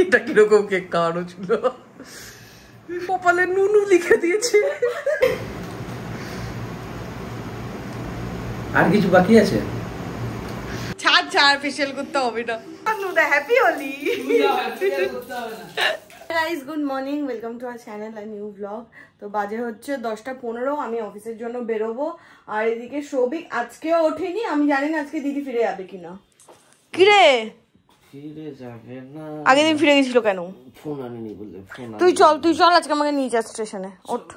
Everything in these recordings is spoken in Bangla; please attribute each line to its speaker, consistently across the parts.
Speaker 1: এটা কিরকম কেক খাওয়ানো ছিল, কপালে নুনু লিখে দিয়েছে।
Speaker 2: আর কিছু বাকি আছে?
Speaker 1: ছাড় ফেশিয়াল করতে হবে না। Happy Holi guys, good morning, welcome to our channel আর নিউ ব্লগ। তো বাজে হচ্ছে 10:15, আমি অফিসের জন্য বেরোবো। আর এদিকে সৌভিক আজকেও ওঠেনি, আমি জানি না আজকে দিদি ফিরে যাবে কিনা। কিরে
Speaker 2: ফিরে যাবে না?
Speaker 1: আগের দিন ফিরে গেছিল কেন?
Speaker 2: ফোন আনিনি বলে।
Speaker 1: তুই চল আজকে আমাকে নিয়ে যা স্টেশনে, ওঠ।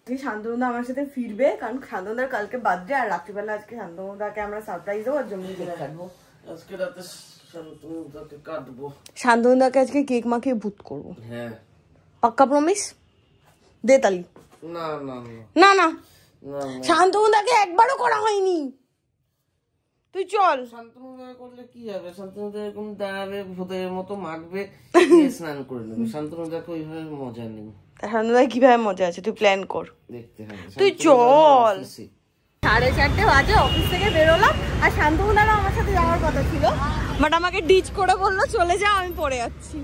Speaker 1: শান্তনুদা আমার সাথে ফিরবে, কারণ শান্তনুদার কালকে বার্থডে, আর রাত্রিবেলা আজকে শান্তনুদাকে আমরা সারপ্রাইজ দেবো, আর জমি কেটে কাটবো।
Speaker 2: আজকে রাতে শান্তনুদাকে কাটবো।
Speaker 1: শান্তনুদাকে আজকে কেক মাখিয়ে ভূত করবো।
Speaker 2: হ্যাঁ,
Speaker 1: পাক্কা প্রমিস? দে তালি।
Speaker 2: না না
Speaker 1: না না, শান্তনুদাকে একবারও করা হয়নি। তুই চল।
Speaker 2: শান্তনুদা করলে কি হবে? শান্তনুদা এরকম দাঁড়াবে, ভূতের মতো মাখবে, স্নান করে নেবে। শান্তনুদাকে ওইভাবে মজা নেই।
Speaker 1: শান্তনুদা কিভাবে মজা আছে তুই প্ল্যান কর,
Speaker 2: দেখতে হবে।
Speaker 1: তুই চল। 4:30 বাজে অফিস থেকে বেরোলাম, আর শান্তনুদারও আমার সাথে যাওয়ার কথা ছিল, বাট আমাকে ডিচ করে বললো চলে যা, আমি পড়ে যাচ্ছি।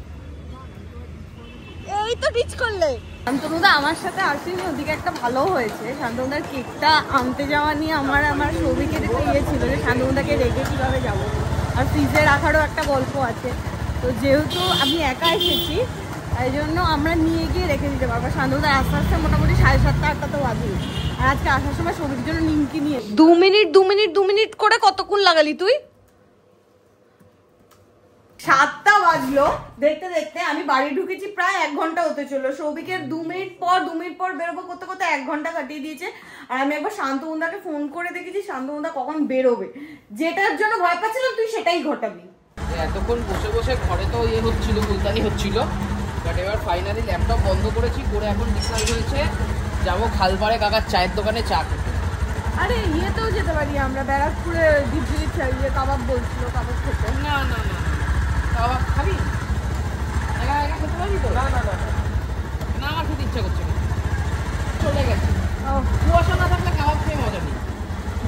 Speaker 1: এই তো ডিচ করলে। শান্তনুদা আমার সাথে আসেনি, ওদিকে একটা ভালো হয়েছে। শান্তনুদার কেকটা আনতে যাওয়া নিয়ে আমার সৌভিকের একটা ইয়ে ছিল যে শান্তনুদাকে রেখে কিভাবে যাবো, আর ফ্রিজে রাখারও একটা গল্প আছে। তো যেহেতু আমি একা এসেছি, তাই জন্য আমরা নিয়ে গিয়ে রেখে দিতে পারবো। শান্তনুদা আস্তে আস্তে মোটামুটি 7:30 8টা তো বাজে। আর আজকে আসার সময় সৌভিকের জন্য নিমকি নিয়ে 2 মিনিট করে কতক্ষণ লাগালি তুই? 7টা বাজলো, দেখতে দেখতে আমি বাড়ি ঢুকেছি, প্রায় 1 ঘন্টা হতে চললো। সৌভিকের 2 মিনিট পর বেরোবো করতে করতে 1 ঘন্টা কাটিয়ে দিয়েছে। আর আমি একবার শান্তনুদাকে ফোন করে দেখেছি শান্তনুদা কখন বেরোবে। যেটার জন্য ভয় পাচ্ছিলাম তুই সেটাই ঘটাবি।
Speaker 3: এতক্ষণ বসে বসে ঘরে তো ইয়ে হচ্ছিল, গুলতানি হচ্ছিল, বাট এবার ফাইনালি ল্যাপটপ বন্ধ করেছি, করে এখন ডিসাইড হয়েছে যাবো খালপাড়ে কাকার চায়ের দোকানে চা খেতে।
Speaker 1: আরে ইয়েতেও যেতে পারি আমরা, ব্যারাকপুরে ডিপজিলি কাবাব বলছিল, কাবাব খেতে।
Speaker 3: না না না, কাবাব খাবি? একা একা খেতে পারবি তো? না না না না, আমার খেতে ইচ্ছা করছে না, চলে গেছে। কুয়াশা না থাকলে কাবাব খেয়ে মজা নেই।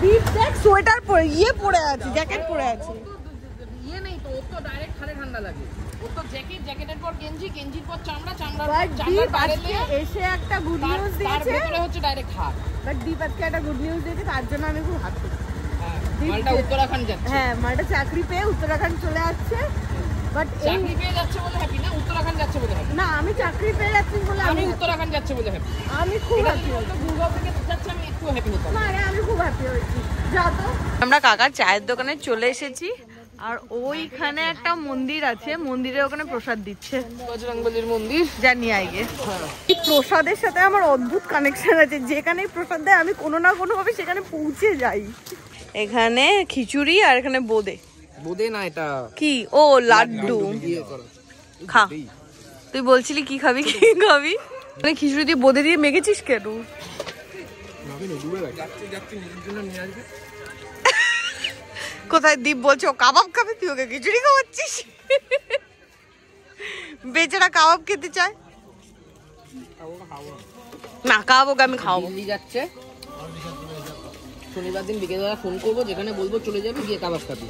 Speaker 1: ডিপ দেখ, সোয়েটার পরে পরে আছে, জ্যাকেট পরে আছে।
Speaker 3: ইয়ে নেই তো, ওর তো ডাইরেক্ট খালে ঠান্ডা লাগে। ওর তো জ্যাকেটের পর গেঞ্জি, গেঞ্জির পর চামড়ার বাইরে
Speaker 1: এসে একটা গুড নিউজ দিয়েছে,
Speaker 3: তার ভিতরে হচ্ছে ডাইরেক্ট হাত।
Speaker 1: বাট দীপ আজকে একটা গুড নিউজ দিয়েছে, তার জন্য আমি খুব হ্যাপি।
Speaker 3: মালটা উত্তরাখণ্ড যাচ্ছে।
Speaker 1: হ্যাঁ, মালটা চাকরি পেয়ে উত্তরাখণ্ড চলে আসছে। বাট
Speaker 3: চাকরি পেয়ে যাচ্ছে বলে হ্যাপি না, উত্তরাখণ্ড যাচ্ছে বলে হ্যাপি।
Speaker 1: না, আমি চাকরি পেয়ে যাচ্ছি বলে
Speaker 3: আমি উত্তরাখণ্ড যাচ্ছে বলে হ্যাপি।
Speaker 1: আমি খুব হ্যাপি।
Speaker 3: গুরগাঁও থেকে যাচ্ছে, আমি একটু হ্যাপি হতাম
Speaker 1: না রে, আমি খুব হ্যাপি হয়েছি। যা তো, আমরা কাকার চায়ের দোকানে চলে এসেছি, আর ওইখানে একটা মন্দির আছে, মন্দিরের ওখানে প্রসাদ দিচ্ছে,
Speaker 3: বজরংবলীর মন্দির,
Speaker 1: জানি আগে। এই প্রসাদের সাথে আমার অদ্ভুত কানেকশন আছে, যেখানে প্রসাদ দেয় আমি কোনো না কোনো ভাবে সেখানে পৌঁছে যাই। এখানে খিচুড়ি আর এখানে বোঁদে।
Speaker 3: বোঁদে না, এটা
Speaker 1: কি? ও লাড্ডু। খা, তুই বলছিলি কি খাবি কি খাবি, মানে খিচুড়ি দিয়ে বোঁদে দিয়ে মেখেছিস কেন? কোথায় দীপ বলছে ও কাবাব খাবে, তুই ওকে খিচুড়ি খাওয়াচ্ছিস? বেচারা কাবাব খেতে চায় না, কাবাব আমি খাওয়াবো।
Speaker 3: দিল্লি যাচ্ছে, শনিবার দিন বিকেলবেলা ফোন করবো, যেখানে বলবো চলে যাবে, গিয়ে কাবাব খাবি।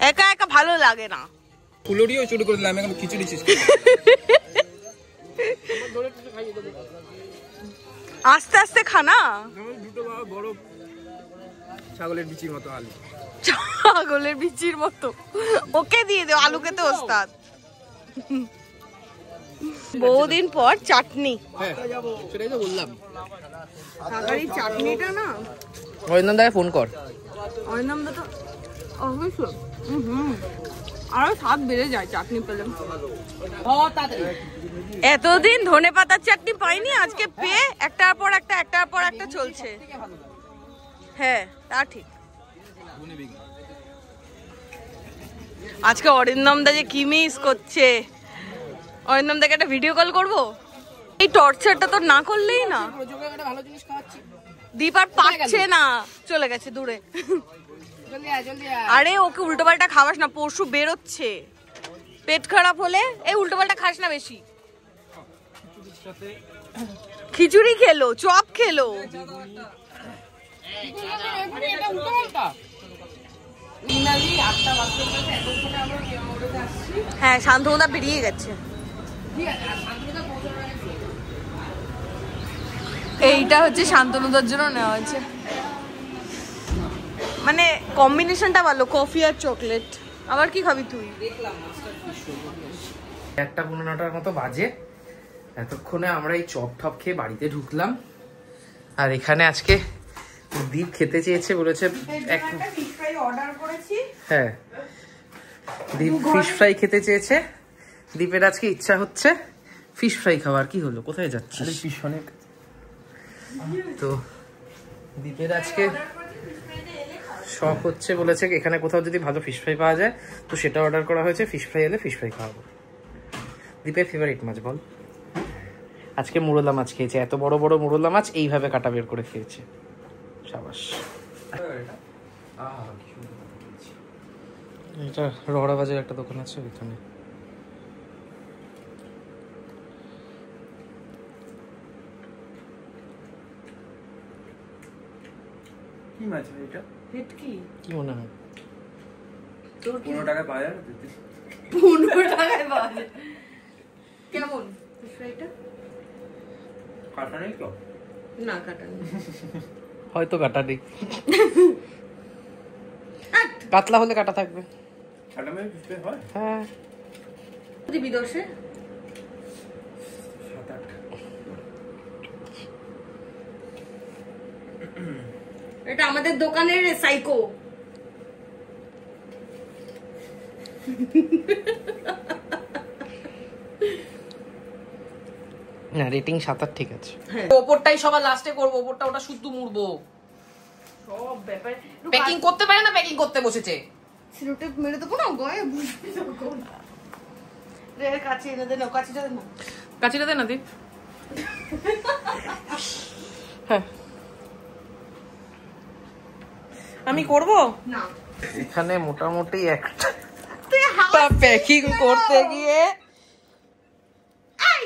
Speaker 1: একা একা ভালো লাগে না।
Speaker 4: ফুলুরিও চুরি করে দিলাম, এখন খিচুড়ি শেষ।
Speaker 1: আস্তে আস্তে খানা।
Speaker 4: দুটো বড় ছাগলের বিচির মতো আলু,
Speaker 1: ছাগলের বিচির মতো ওকে দিয়ে দে, আলু খেতে ওস্তাদ। বহুদিন পর চাটনি।
Speaker 3: হ্যাঁ, সেটাই তো বললাম।
Speaker 1: কাকার এই চাটনিটা না,
Speaker 3: অরিন্দম দাকে ফোন কর।
Speaker 1: অরিন্দম দা তো অবশ্যই আরো স্বাদ বেড়ে যায় চাটনি পেলে। এতদিন ধনেপাতার চাটনি পাইনি, আজকে পেয়ে একটার পর একটা চলছে। হ্যাঁ, তা ঠিক। আজকে অরিন্দম দা যে কি মিস করছে। অরিন্দম দাকে একটা ভিডিও কল করবো, এই টর্চারটা তো না করলেই না। দীপ আর পাচ্ছে না, চলে গেছে দূরে। আরে ওকে উল্টো পাল্টা খাওয়াস না, পরশু বেরোচ্ছে, পেট খারাপ হলে। এই উল্টো পাল্টা খাস না বেশি। খিচুড়ি খেলো, চপ খেলো। হ্যাঁ, শান্তনুদা বেরিয়ে গেছে।
Speaker 3: ঠিক আছে, আর শান্তনুদা পৌঁছানোর আগে শুয়ে যাবে।
Speaker 1: এইটা হচ্ছে শান্তনুদার জন্য নেওয়া হয়েছে, মানে কম্বিনেশনটা ভালো, কফি আর চকলেট। আবার কি খাবি তুই?
Speaker 3: 1:15টার মতো বাজে। এতক্ষণে আমরা এই চপ টপ খেয়ে বাড়িতে ঢুকলাম। আর এখানে আজকে দীপ খেতে চেয়েছে, বলেছে
Speaker 1: অর্ডার করেছি।
Speaker 3: হ্যাঁ, দীপ ফিশ ফ্রাই খেতে চেয়েছে। দীপের আজকে ইচ্ছা হচ্ছে ফিশ ফ্রাই খাওয়ার। কি হলো, কোথায় যাচ্ছিস? পিছনে। তো দীপের আজকে শখ হচ্ছে, বলেছে এখানে কোথাও যদি ভালো ফিশ ফ্রাই পাওয়া যায় তো সেটা অর্ডার করা হয়েছে। ফিশ ফ্রাই এলে ফিশ ফ্রাই খাওয়াবো। দীপের ফেভারিট মাছ বল? আজকে মুরলা মাছ খেয়েছে, এত বড় বড় মুরলা মাছ এইভাবে কাটা বের করে খেয়েছে। সাবাস। এটা রহড়া বাজার একটা দোকান আছে ওইখানে।
Speaker 4: কি মাছ এটা?
Speaker 1: ভেটকি।
Speaker 3: কি মনে হয়?
Speaker 1: তোর
Speaker 4: 15 টাকায় পাওয়া যায়?
Speaker 1: 15 টাকায় পাওয়া যায়। কেমন ফিশ ফ্রাইটা?
Speaker 4: কাটা নেই তো?
Speaker 1: না, কাটা নেই।
Speaker 3: হয়তো কাটা নেই, কাতলা হলে কাটা থাকবে।
Speaker 4: কাটা মেয়ে বুঝতে হয়?
Speaker 3: হ্যাঁ,
Speaker 1: দিবি দোষে
Speaker 4: 7-8।
Speaker 1: এটা আমাদের দোকানের সাইকো।
Speaker 3: না রেটিং 7-8 ঠিক আছে। ওপরটাই সবার লাস্টে করবো, ওপরটা ওটা শুদ্ধ মুড়বো।
Speaker 1: সব ব্যাপারে
Speaker 3: প্যাকিং করতে পারে না, প্যাকিং করতে বসেছে।
Speaker 1: সিরোটে মেরে দেবো না, গয়ে বুঝবি তখন। রে কাছে এনে দে না, কাছেটা দে না।
Speaker 3: কাচিটা দে না দীপ। হ্যাঁ, আমি করব
Speaker 1: না,
Speaker 3: এখানে মোটামুটি একটা
Speaker 1: তুই হাত
Speaker 3: প্যাকিং করতে গিয়ে
Speaker 1: আই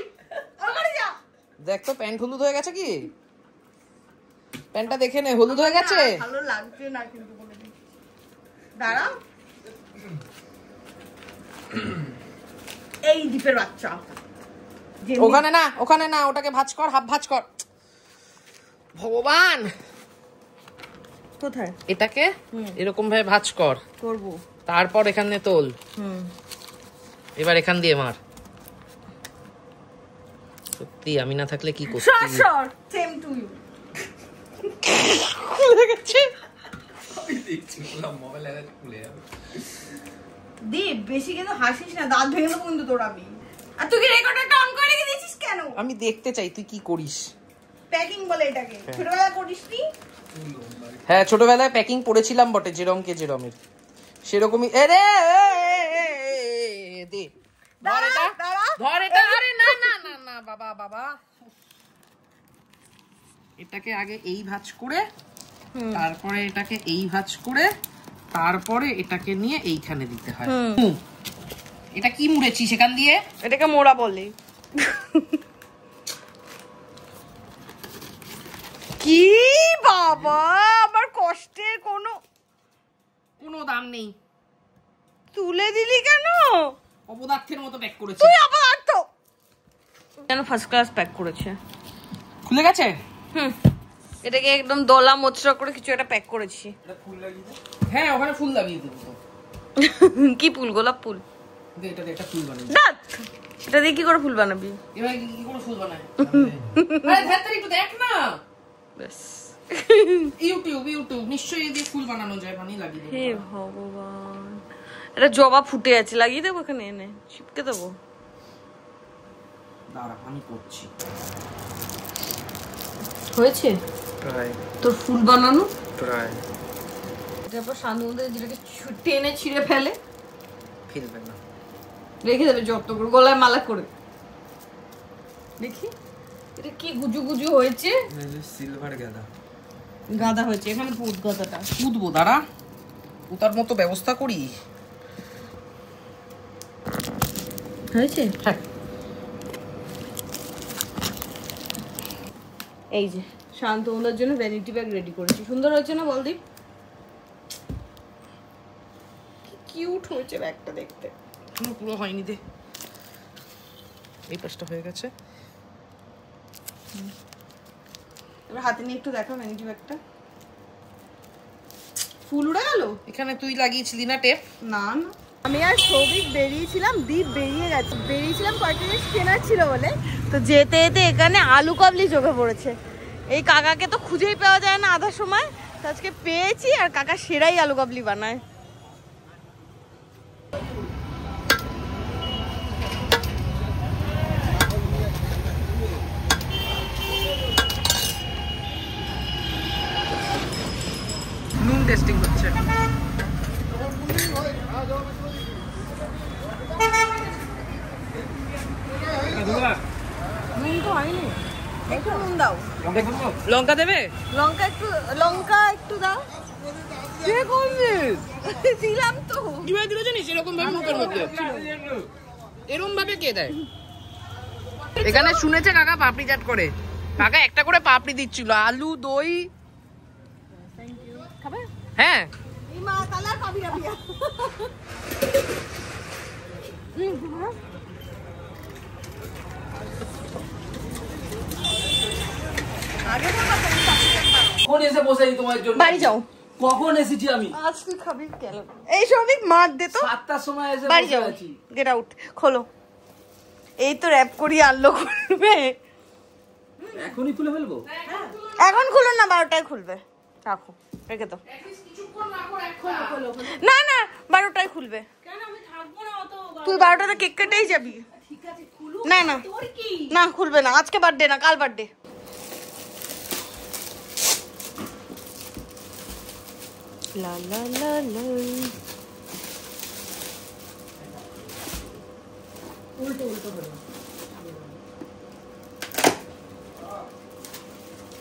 Speaker 1: আমারে যা।
Speaker 3: দেখ তো প্যান্ট হলুদ হয়ে গেছে কি? প্যান্টটা দেখে নে, হলুদ হয়ে গেছে।
Speaker 1: ভালো লাগছে না কিন্তু বলে দিই। দাঁড়া, এই দীপের বাচ্চা।
Speaker 3: ওখানে না, ওখানে না, ওটাকে ভাঁজ কর, হাফ ভাঁজ কর। ভগবান,
Speaker 1: কোথায়
Speaker 3: এটাকে এরকম ভাবে ভাঁজ কর,
Speaker 1: করব?
Speaker 3: তারপর এখানে তোল। এবার এখান দিয়ে মার। সত্যি আমি না থাকলে কি করতে?
Speaker 1: সর সেম টু ইউ।
Speaker 3: খুলে গেছে।
Speaker 4: আমি দেখছি মোবাইল লাগাতে খুলে যাবে।
Speaker 1: দীপ বেশি কিন্তু হাসিস না, দাঁত ভেঙে দেবো কিন্তু তোর আমি। আর তুই কি রেকর্ডারটা অন করে রেখে দিয়েছিস কেন?
Speaker 3: আমি দেখতে চাই তুই কি করিস।
Speaker 1: প্যাকিং বলে এটাকে, ছোটবেলায় করিসনি?
Speaker 3: হ্যাঁ, ছোটবেলায় প্যাকিং পড়েছিলাম বটে, যেরম কে যেরমের সেরকমই। এরে দে, ধর এটা, ধর এটা। আরে না না না না বাবা, বাবা এটাকে আগে এই ভাঁজ করে, তারপরে এটাকে এই ভাঁজ করে, তারপরে এটাকে নিয়ে এইখানে দিতে হয়। এটা কি মুড়েছি সেখান দিয়ে?
Speaker 1: এটাকে মোড়া বলে। কি বাবা, আমার কষ্টের কোনো
Speaker 3: দাম নেই।
Speaker 1: তুলে দিলি কেন?
Speaker 3: অপদার্থের মতো প্যাক করেছি।
Speaker 1: তুই আবার তো কেন ফার্স্ট ক্লাস প্যাক করেছে।
Speaker 3: খুলে গেছে।
Speaker 1: এটাকে একদম দলা মোচড়া করে কিছু একটা প্যাক করেছি।
Speaker 4: এটা ফুল লাগিয়ে দে।
Speaker 3: হ্যাঁ, ওখানে ফুল লাগিয়ে দেবো।
Speaker 1: কি ফুল? গোলাপ ফুল?
Speaker 3: দে, এটা দিয়ে একটা ফুল বানাই।
Speaker 1: দাঁত সেটা দিয়ে কি করে ফুল বানাবি?
Speaker 3: এবার কি করে ফুল বানায়? আরে ধ্যাত্তেরি, একটু দেখ না।
Speaker 1: ব্যাস।
Speaker 3: ইউটিউব নিশ্চয়ই এই দিয়ে ফুল বানানো যায়, বানিয়ে লাগিয়ে দেবো।
Speaker 1: হে ভগবান, এটা জবা ফুটে আছে, লাগিয়ে দেবো এখানে এনে, চিপকে দেবো।
Speaker 3: দাঁড়া, আমি করছি।
Speaker 1: হয়েছে তোর ফুল বানানো?
Speaker 4: ট্রাই।
Speaker 1: তারপর শান্তনুদের যেটাকে টেনে ছিঁড়ে ফেলে,
Speaker 3: ফেলবে না,
Speaker 1: রেখে দেবে যত্ন করে গলায় মালা করে। দেখি এটা কি গুজু গুজু হয়েছে।
Speaker 4: সিলভার গাদা।
Speaker 1: গাদা হয়েছে, এখানে পুত গাদাটা
Speaker 3: পুঁতবো। দাঁড়া, পুঁতার মতো ব্যবস্থা করি।
Speaker 1: হয়েছে।
Speaker 3: হ্যাঁ,
Speaker 1: এই যে শান্তনুদার জন্য ভ্যানিটি ব্যাগ রেডি করেছি। সুন্দর হয়েছে না বলদীপ? কি কিউট হয়েছে ব্যাগটা দেখতে।
Speaker 3: পুরো হয়নি, দে। এই পাশটা হয়ে গেছে।
Speaker 1: এবার হাতে নিয়ে একটু দেখো ম্যানিকি ব্যাগটা। ফুল উড়ে গেল।
Speaker 3: এখানে তুই লাগিয়েছিলি না টেপ?
Speaker 1: না না, আমি আর সৌভিক বেরিয়েছিলাম, দীপ বেরিয়ে গেছে। বেরিয়েছিলাম কয়েকটা জিনিস কেনার ছিল বলে, তো যেতে যেতে এখানে আলু কাবলি চোখে পড়েছে। এই কাকাকে তো খুঁজেই পাওয়া যায় না আধা সময়, তো আজকে পেয়েছি। আর কাকা সেরাই আলু কাবলি বানায়।
Speaker 3: নুন টেস্টিং হচ্ছে।
Speaker 1: নুন তো হয়নি, একটু নুন দাও।
Speaker 3: লঙ্কা দেবে?
Speaker 1: লঙ্কা একটু দাও। কে করবে? দিলাম তো।
Speaker 3: কিভাবে দিল জানিস? এরকম ভাবে মুখের মধ্যে, এরকম ভাবে কে দেয়? এখানে শুনেছে কাকা পাপড়ি চাট করে। কাকা একটা করে পাপড়ি দিচ্ছিল, আলু দই।
Speaker 1: খাবে?
Speaker 3: হ্যাঁ।
Speaker 1: এই মা কালার পাবি না বিয়া।
Speaker 4: কখন এসে বসেছি তোমার জন্য?
Speaker 1: বাড়ি যাও।
Speaker 4: কখন এসেছি আমি?
Speaker 1: আজ তুই খাবি কেন? এই সবিক মার দে তো।
Speaker 4: 7টার সময় এসে
Speaker 1: বাড়ি
Speaker 4: বসে
Speaker 1: যাও।
Speaker 4: আছি।
Speaker 1: Get out. খোলো। এই তো র‍্যাপ করি আনলো খুলবে।
Speaker 4: এখনই খুলে ফেলবো?
Speaker 1: এখন খুলো না, 12টায় খুলবে। রাখো, রেখে দাও। না না, 12টায় খুলবে। তুই 12টাতে কেক কেটেই যাবি। না না না, খুলবে না। আজকে বার্থডে না, কাল বার্থডে। লা লা লা লা।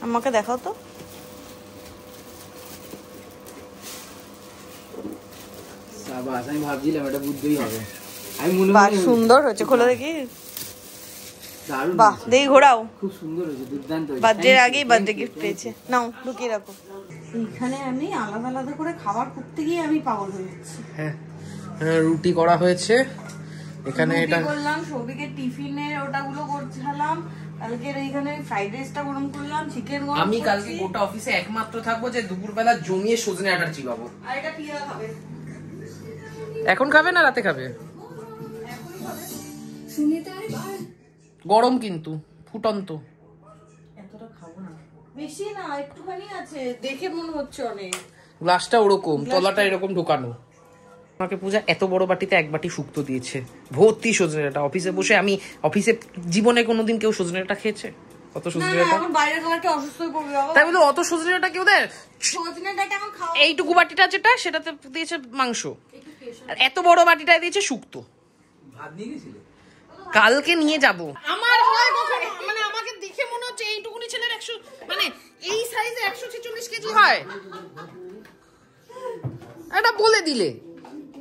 Speaker 1: আমাকে দেখাও তো।
Speaker 4: সাবাস, আমি ভাবছিলাম এটা বুদ্ধই হবে। আমি মনে
Speaker 1: বাহ,
Speaker 4: মনে
Speaker 1: সুন্দর হয়েছে। খোলো দেখি।
Speaker 4: দারুণ
Speaker 1: বাহ,
Speaker 4: হয়েছে।
Speaker 1: দেখি ঘোরাও।
Speaker 4: খুব সুন্দর হয়েছে, দুর্দান্ত হয়েছে।
Speaker 1: বার্থডের
Speaker 4: Thank you,
Speaker 1: আগেই
Speaker 4: thank
Speaker 1: birthday
Speaker 4: you,
Speaker 1: gift
Speaker 4: thank
Speaker 1: পেয়েছে।
Speaker 4: you।
Speaker 1: নাও, লুকিয়ে রাখো। এইখানে আমি আলাদা আলাদা করে খাবার করতে গিয়ে আমি পাগল হয়ে যাচ্ছি।
Speaker 3: হ্যাঁ, রুটি করা হয়েছে এখানে।
Speaker 1: রুটি
Speaker 3: এটা
Speaker 1: করলাম, সৌভিকের টিফিনের ওটাগুলো করছিলাম। কালকের এইখানে ফ্রাইড রাইসটা গরম করলাম, চিকেন গরম
Speaker 3: আমি
Speaker 1: করছি।
Speaker 3: কালকে গোটা অফিসে একমাত্র থাকবো যে দুপুরবেলা জমিয়ে সজনে আটার চিবাবো।
Speaker 1: আর এটা পিয়া খাবে।
Speaker 3: এখন খাবে না রাতে খাবে? গরম কিন্তু ফুটন্ত।
Speaker 1: এতটা খাবো না, বেশি না, একটুখানি আছে। দেখে মনে হচ্ছে অনেক।
Speaker 3: গ্লাসটা ওরকম, তলাটা এরকম ঢোকানো। আমাকে পূজা এত বড় বাটিতে এক বাটি শুক্তো দিয়েছে, ভর্তি সজনে ডাঁটা। অফিসে বসে আমি, অফিসে জীবনে কোনোদিন কেউ সজনে ডাঁটা খেয়েছে? অত
Speaker 1: না
Speaker 3: সজনে
Speaker 1: না,
Speaker 3: ডাঁটা,
Speaker 1: এখন বাইরে খাবারটা অসুস্থ হয়ে পড়বে বাবা।
Speaker 3: তাই বলে অত সজনে ডাঁটা কেউ দেয়?
Speaker 1: সজনে ডাঁটা এখন খাওয়া।
Speaker 3: এইটুকু বাটিটা যেটা, সেটাতে দিয়েছে মাংস, আর এত বড় বাটিটায় দিয়েছে শুক্তো।
Speaker 4: ভাত নিয়ে গেছিলে?
Speaker 3: কালকে নিয়ে যাব। আমার হয় কখনো, মানে আমাকে দেখে মনে হচ্ছে এইটুকুনি ছেলের 100, মানে এই সাইজে 146 কেজি হয়। এটা বলে দিলে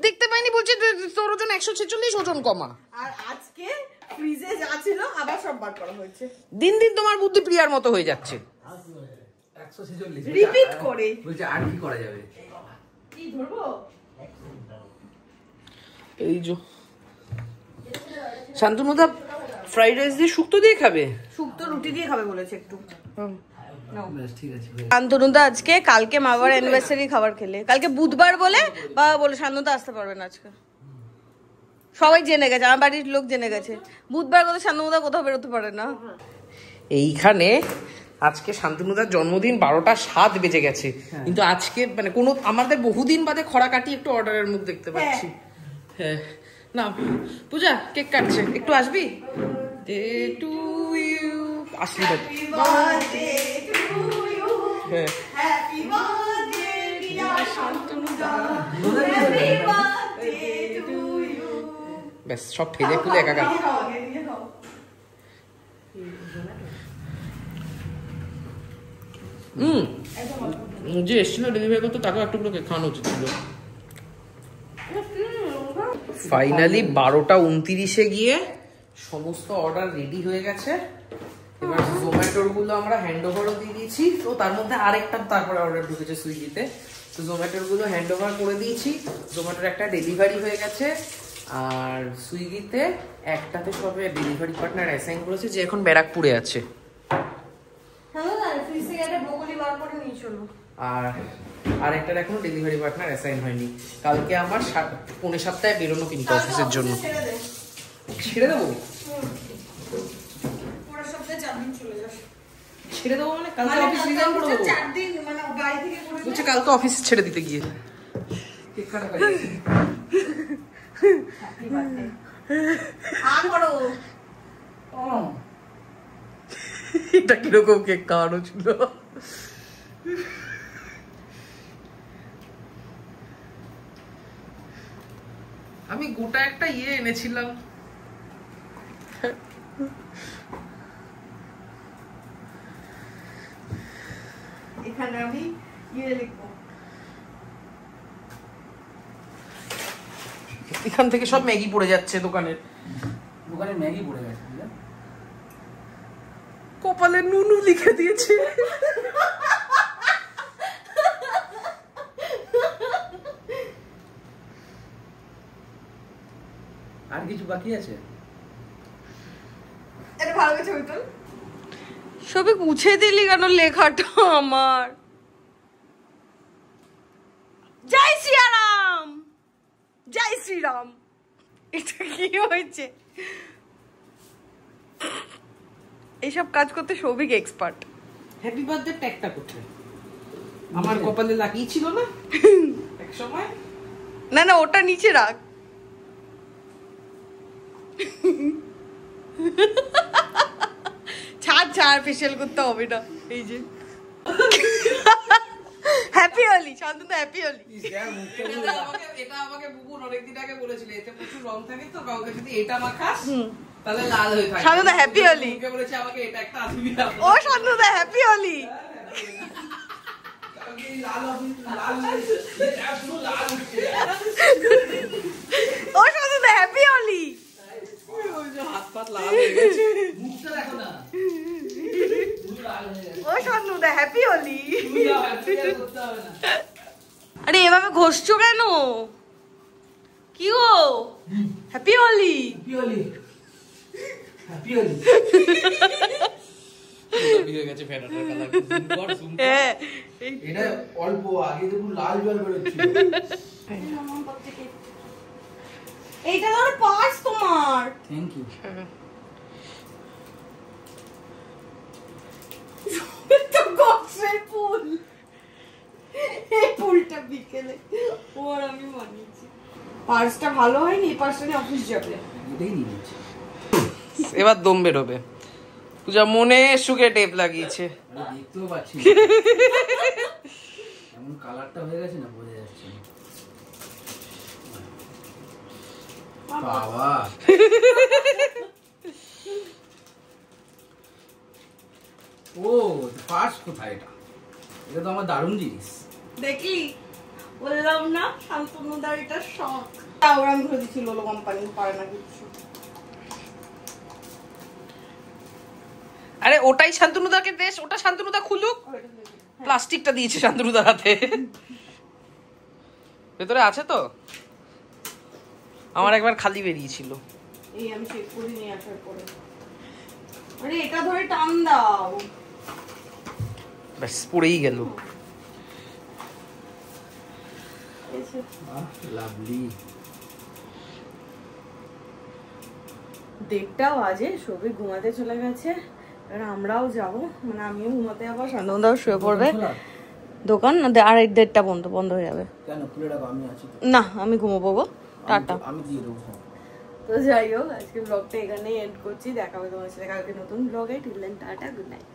Speaker 3: দেখতে পাইনি, বলছে তোর ওজন 146, ওজন কমা।
Speaker 1: আর আজকে ফ্রিজে যা ছিল আবার সব বার করা হয়েছে।
Speaker 3: দিন দিন তোমার বুদ্ধি প্রিয়ার মতো হয়ে যাচ্ছে।
Speaker 4: 146
Speaker 1: রিপিট করে
Speaker 4: বলছে, আর কি করা যাবে?
Speaker 1: কি ধরবো?
Speaker 3: এই যে শান্তনুদা ফ্রাইড রাইস দিয়ে শুক্তো দিয়ে খাবে।
Speaker 1: শুক্তো রুটি দিয়ে খাবে বলেছে একটু।
Speaker 4: বেশ, ঠিক আছে।
Speaker 1: শান্তনুদা আজকে, কালকে মামার অ্যানিভার্সারি খাবার খেলে, কালকে বুধবার বলে বাবা বলে শান্তনুদা আসতে পারবে না আজকে। সবাই জেনে গেছে, আমার বাড়ির লোক জেনে গেছে। বুধবার করে শান্তনুদা কোথাও বেরোতে পারে না।
Speaker 3: এইখানে আজকে শান্তনুদার জন্মদিন, 12টা 7 বেজে গেছে, কিন্তু আজকে মানে কোনো আমাদের বহুদিন বাদে খরা কাটি একটু অর্ডারের মুখ দেখতে পাচ্ছি। হ্যাঁ, না পূজা কেক কাটছে, একটু আসবি? টু ইউ আসলি হ্যাঁ, ব্যাস সব ফেলে খুলে একাকার। যে এসছিল ডেলিভারি করতে তাকেও একটু কেক খাওয়ানো উচিত ছিল। ফাইনালি 12টা 29-এ গিয়ে সমস্ত অর্ডার রেডি হয়ে গেছে। এবার জোম্যাটোর গুলো আমরা হ্যান্ড ওভারও দিয়ে দিয়েছি, তো তার মধ্যে আরেকটা তারপরে অর্ডার ঢুকেছে সুইগিতে, তো জোম্যাটোর গুলো হ্যান্ড ওভার করে দিয়েছি। জোম্যাটোর একটা ডেলিভারি হয়ে গেছে, আর সুইগিতে একটাতে সবে ডেলিভারি পার্টনার অ্যাসাইন করেছে, যে এখন ব্যারাকপুরে আছে। আর একটার এখনো ডেলিভারি পার্টনার অ্যাসাইন হয়নি। কালকে আমার 6:45 বেরোনো কিন্তু অফিসের জন্য। ছেড়ে দেবো? ছেড়ে দেবো মানে কালকে অফিস রিজাইন করে দেবো? বলছে কালকে অফিস ছেড়ে দিতে গিয়ে। কেক কাটা হয়ে গেছে। এটা কিরকম কেক খাওয়ানো ছিল? আমি গোটা একটা এনেছিলাম।
Speaker 1: এখানে আমি লিখবো।
Speaker 3: এখান থেকে সব ম্যাগি পড়ে যাচ্ছে দোকানে
Speaker 4: ম্যাগি পড়ে গেছে।
Speaker 3: কপালে নুনু লিখে দিয়েছে।
Speaker 4: আর কিছু বাকি আছে?
Speaker 1: এটা ভালো করে ছবি তোল। সবই মুছে দিলি কেন লেখাটা আমার? জয় শ্রীরাম, জয় শ্রীরাম। এটা কি হয়েছে? এইসব কাজ করতে সৌভিক এক্সপার্ট।
Speaker 3: হ্যাপি বার্থডে ট্যাগটা করতে আমার কপালে লাগিয়েছিল না এক সময়।
Speaker 1: না না, ওটা নিচে রাখ। ছাড় ফেশিয়াল করতে হবে না। এই যে হ্যাপি হোলি শান্তনু, হ্যাপি হোলি।
Speaker 3: এটা আমাকে বুবুন অনেকদিন আগে বলেছিল, এতে প্রচুর রং থাকে তো, কাউকে যদি এটা মাখাস তাহলে লাল হয়ে থাকে।
Speaker 1: শান্তনু হ্যাপি হোলি
Speaker 3: বলেছে আমাকে, এটা একটা আসবি।
Speaker 1: ও শান্তনু হ্যাপি হোলি। ও শান্তনু হ্যাপি হোলি।
Speaker 3: হাত পাত লাল হয়ে গেছে।
Speaker 4: মুখটা দেখো না।
Speaker 1: ও শান্তনু হ্যাপি হোলি। আরে এভাবে ঘষছো কেন? কি গো? হ্যাপি হোলি।
Speaker 4: এটা অল্প আগে দেখুন লাল জল বেরোচ্ছিল।
Speaker 1: এইটা ধরো পার্স তোমার।
Speaker 4: Thank you.
Speaker 1: তো গছের ফুল। এই ফুলটা বিকেলে ওর আমি বানিয়েছি। পার্সটা ভালো হয়নি, এই পার্সটা নিয়ে অফিস যাবে।
Speaker 4: এটাই নিয়ে নিচ্ছি।
Speaker 3: এবার দম বেরোবে। পূজা মনে সুখে টেপ লাগিয়েছে।
Speaker 4: দেখতেও পাচ্ছি এমন কালারটা হয়ে গেছে না, বোঝা যাচ্ছে না। বাবা ও পার্স কোথায়? এটা তো আমার দারুণ জিনিস।
Speaker 1: দেখলি বললাম না শান্তনুদার এটা শখ। ওরা আমি ঘুরে দিচ্ছি লোলো কোম্পানি পারে না কিছু।
Speaker 3: আরে ওটাই শান্তনুদাকে দেশ, ওটা শান্তনুদা খুলুক। প্লাস্টিকটা দিয়েছে শান্তনুদার হাতে। ভেতরে আছে তো? আমার একবার খালি বেরিয়েছিল।
Speaker 1: এই আমি চেক করে নিয়ে আসার পরে। আরে এটা ধরে টান দাও।
Speaker 3: ব্যাস পড়েই গেল।
Speaker 4: লাভলি।
Speaker 1: 1:30 বাজে, সবই ঘুমাতে চলে গেছে। এবার আমরাও যাব, মানে আমিও ঘুমাতে যাবো, শান্তনুদাও শুয়ে পড়বে। দোকান আর 1:30 বন্ধ হয়ে যাবে।
Speaker 4: কেন খুলে রাখো, আমি আছি।
Speaker 1: না আমি ঘুমোবো গো, টাটা।
Speaker 4: আমি দিয়ে দেবো।
Speaker 1: তো যাই হোক, আজকে ব্লগটা এখানেই এন্ড করছি। দেখা হবে তোমার সাথে কালকে নতুন ব্লগে। Till then tata, good night.